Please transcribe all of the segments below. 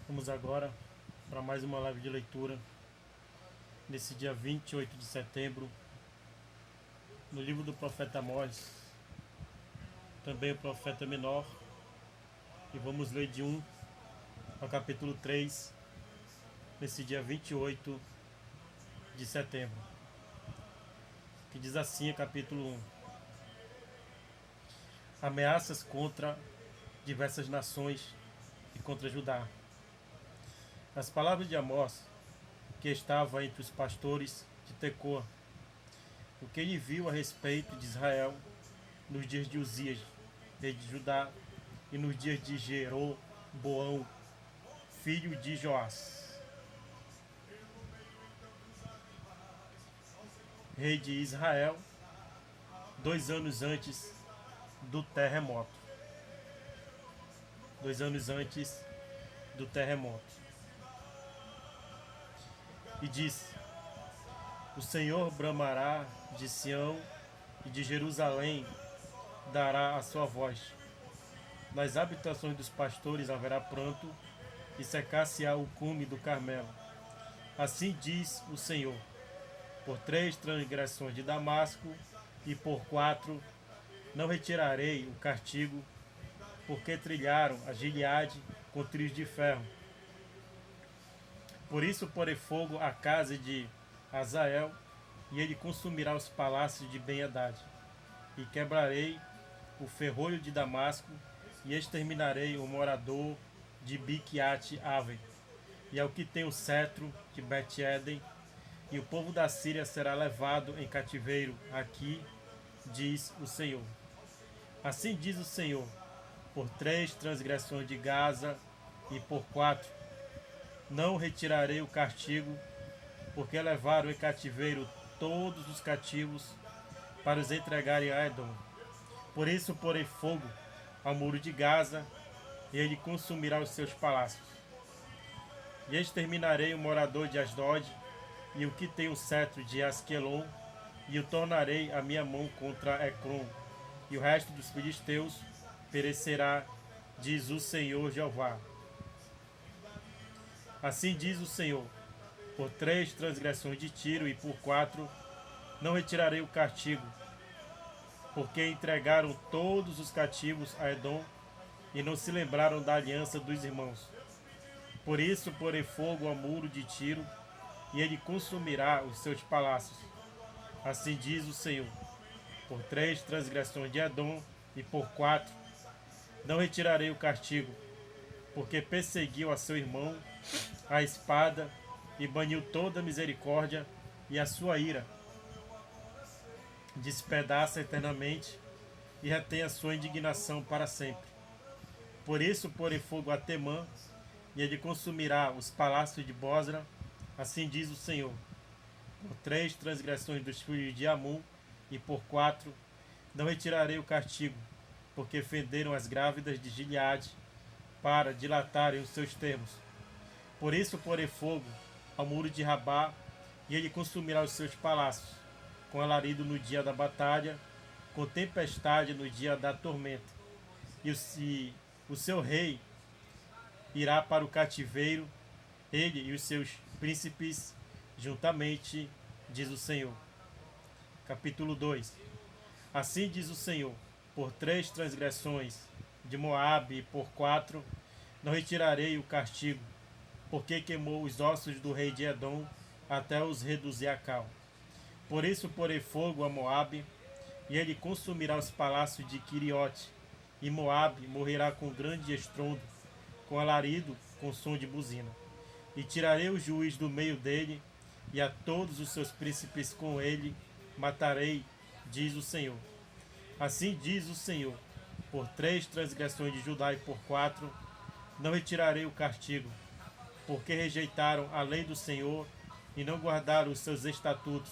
Vamos agora para mais uma live de leitura, nesse dia 28 de setembro, no livro do profeta Amós, também o profeta menor, e vamos ler de 1 ao capítulo 3, nesse dia 28 de setembro, que diz assim, capítulo 1: Ameaças contra diversas nações e contra Judá. As palavras de Amós, que estava entre os pastores de Tecoa, o que ele viu a respeito de Israel nos dias de Uzias, rei de Judá, e nos dias de Jeroboão, filho de Joás, rei de Israel, 2 anos antes do terremoto. 2 anos antes do terremoto. E disse: O Senhor bramará de Sião e de Jerusalém dará a sua voz. Nas habitações dos pastores haverá pranto e secar-se-á o cume do Carmelo. Assim diz o Senhor: por 3 transgressões de Damasco e por 4 não retirarei o castigo, porque trilharam a Gileade com trios de ferro. Por isso porei fogo à casa de Azael, e ele consumirá os palácios de Ben-Hadad. E quebrarei o ferrolho de Damasco, e exterminarei o morador de Biquiate-Ave, e ao que tem o cetro de Bet-Eden, e o povo da Síria será levado em cativeiro aqui, diz o Senhor. Assim diz o Senhor: por 3 transgressões de Gaza e por 4 não retirarei o castigo, porque levaram em cativeiro todos os cativos para os entregarem a Edom. Por isso porei fogo ao muro de Gaza, e ele consumirá os seus palácios. E exterminarei o morador de Asdod, e o que tem o cetro de Asquelon, e o tornarei a minha mão contra Ecrom, e o resto dos filisteus perecerá, diz o Senhor Jeová. Assim diz o Senhor: por 3 transgressões de Tiro e por 4 não retirarei o castigo, porque entregaram todos os cativos a Edom e não se lembraram da aliança dos irmãos. Por isso porei fogo ao muro de Tiro, e ele consumirá os seus palácios. Assim diz o Senhor: por 3 transgressões de Edom e por 4 não retirarei o castigo, porque perseguiu a seu irmão a espada e baniu toda a misericórdia, e a sua ira despedaça eternamente e retém a sua indignação para sempre. Por isso porei fogo a Temã, e ele consumirá os palácios de Bosra. Assim diz o Senhor: por 3 transgressões dos filhos de Amon e por 4 não retirarei o castigo, porque fenderam as grávidas de Gileade para dilatarem os seus termos. Por isso porei fogo ao muro de Rabá, e ele consumirá os seus palácios, com alarido no dia da batalha, com tempestade no dia da tormenta. E o seu rei irá para o cativeiro, ele e os seus príncipes juntamente, diz o Senhor. Capítulo 2. Assim diz o Senhor: por 3 transgressões de Moabe e por 4 não retirarei o castigo, porque queimou os ossos do rei de Edom até os reduzir a cal. Por isso porei fogo a Moabe, e ele consumirá os palácios de Quiriote, e Moabe morrerá com grande estrondo, com alarido, com som de buzina. E tirarei o juiz do meio dele, e a todos os seus príncipes com ele matarei, diz o Senhor. Assim diz o Senhor: por 3 transgressões de Judá e por 4 não retirarei o castigo, porque rejeitaram a lei do Senhor e não guardaram os seus estatutos.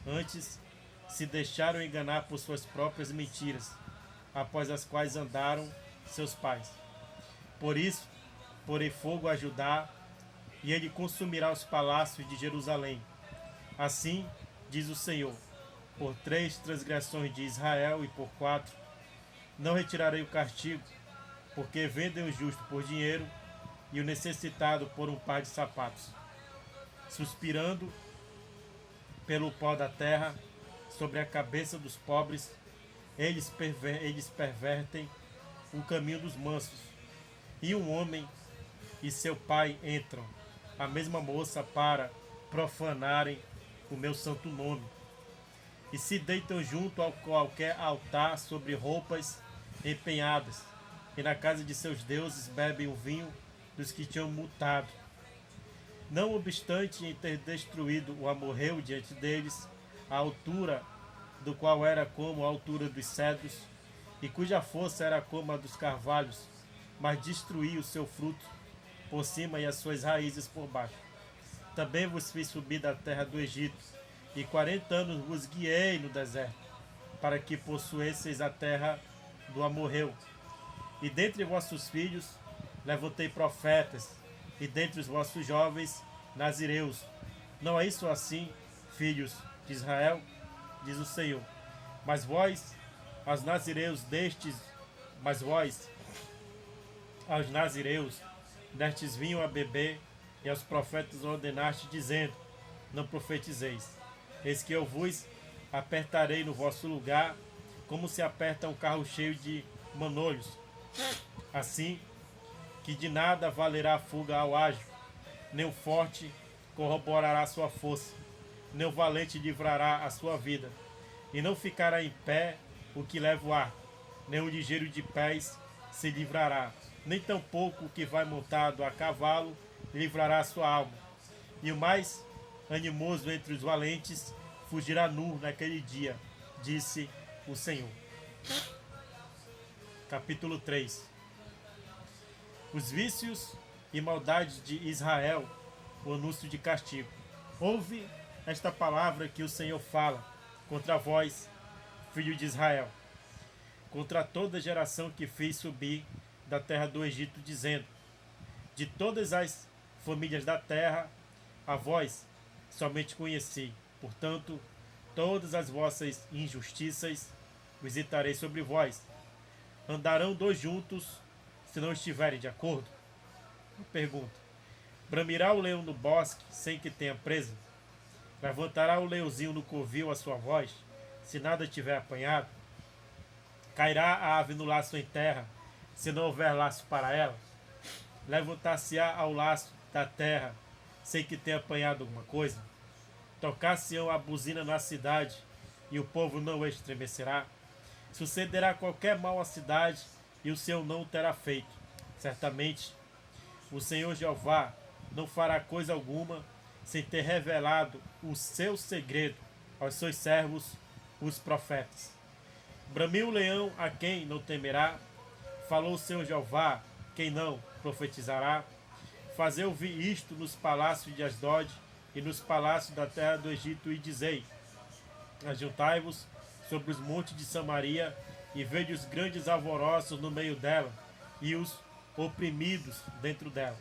Antes, se deixaram enganar por suas próprias mentiras, após as quais andaram seus pais. Por isso, porei fogo a Judá, e ele consumirá os palácios de Jerusalém. Assim, diz o Senhor: por 3 transgressões de Israel e por 4 não retirarei o castigo, porque vendem o justo por dinheiro e o necessitado por um par de sapatos. Suspirando pelo pó da terra, sobre a cabeça dos pobres, eles pervertem o caminho dos mansos. E um homem e seu pai entram, a mesma moça, para profanarem o meu santo nome. E se deitam junto a qualquer altar sobre roupas empenhadas, e na casa de seus deuses bebem o vinho dos que tinham multado. Não obstante em ter destruído o amorreu diante deles, a altura do qual era como a altura dos cedros, e cuja força era como a dos carvalhos, mas destruí o seu fruto por cima e as suas raízes por baixo. Também vos fiz subir da terra do Egito, e 40 anos vos guiei no deserto, para que possuesseis a terra do amorreu. E dentre vossos filhos levantei profetas, e dentre os vossos jovens nazireus. Não é isso assim, filhos de Israel? Diz o Senhor. Mas vós, aos nazireus destes vinho a beber, e aos profetas ordenaste, dizendo: não profetizeis. Eis que eu vos apertarei no vosso lugar, como se aperta um carro cheio de manolhos. Assim que de nada valerá a fuga ao ágil, nem o forte corroborará sua força, nem o valente livrará a sua vida. E não ficará em pé o que leva o arco, nem o ligeiro de pés se livrará, nem tampouco o que vai montado a cavalo livrará a sua alma. E o mais animoso entre os valentes fugirá nu naquele dia, disse o Senhor. Capítulo 3. Os vícios e maldades de Israel, o anúncio de castigo. Ouve esta palavra que o Senhor fala contra vós, filho de Israel, contra toda geração que fiz subir da terra do Egito, dizendo: de todas as famílias da terra, a vós somente conheci. Portanto, todas as vossas injustiças visitarei sobre vós. Andarão dois juntos se não estiverem de acordo? Pergunta: bramirá o leão no bosque sem que tenha presa? Levantará o leãozinho no covil a sua voz, se nada tiver apanhado? Cairá a ave no laço em terra, se não houver laço para ela? Levantar-se-á ao laço da terra, sem que tenha apanhado alguma coisa? Tocar-se-ão a buzina na cidade, e o povo não estremecerá? Sucederá qualquer mal à cidade, e o Senhor não o terá feito. Certamente, o Senhor Jeová não fará coisa alguma, sem ter revelado o seu segredo aos seus servos, os profetas. Bramiu o leão, a quem não temerá? Falou o Senhor Jeová, quem não profetizará? Fazei ouvir isto nos palácios de Asdod e nos palácios da terra do Egito, e dizei: ajuntai-vos sobre os montes de Samaria, e vede os grandes alvoroços no meio dela, e os oprimidos dentro dela.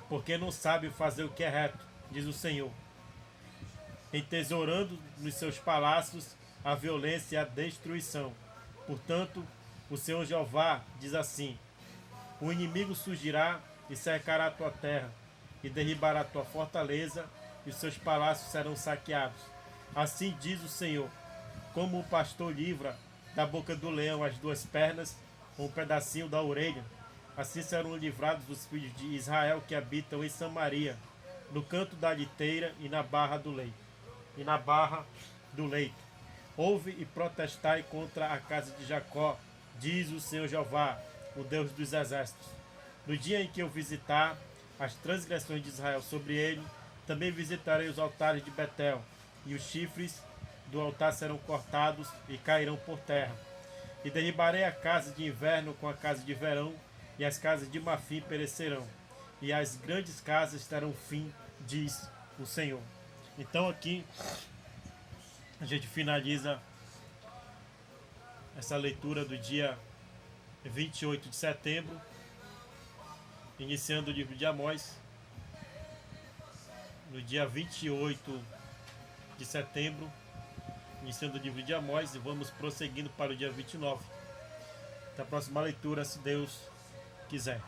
Porque não sabe fazer o que é reto, diz o Senhor, entesourando nos seus palácios a violência e a destruição. Portanto, o Senhor Jeová diz assim: o inimigo surgirá e cercará a tua terra, e derribará a tua fortaleza, e os seus palácios serão saqueados. Assim diz o Senhor: como o pastor livra da boca do leão as duas pernas, com um pedacinho da orelha, assim serão livrados os filhos de Israel que habitam em Samaria, no canto da liteira e na barra do leito. Ouve e protestai contra a casa de Jacó, diz o Senhor Jeová, o Deus dos exércitos. No dia em que eu visitar as transgressões de Israel sobre ele, também visitarei os altares de Betel, e os chifres do altar serão cortados e cairão por terra. E derribarei a casa de inverno com a casa de verão, e as casas de marfim perecerão, e as grandes casas terão fim, diz o Senhor. Então aqui a gente finaliza essa leitura do dia 28 de setembro, iniciando o livro de Amós. No dia 28 de setembro, iniciando o livro de Amós, e vamos prosseguindo para o dia 29. Até a próxima leitura, se Deus quiser.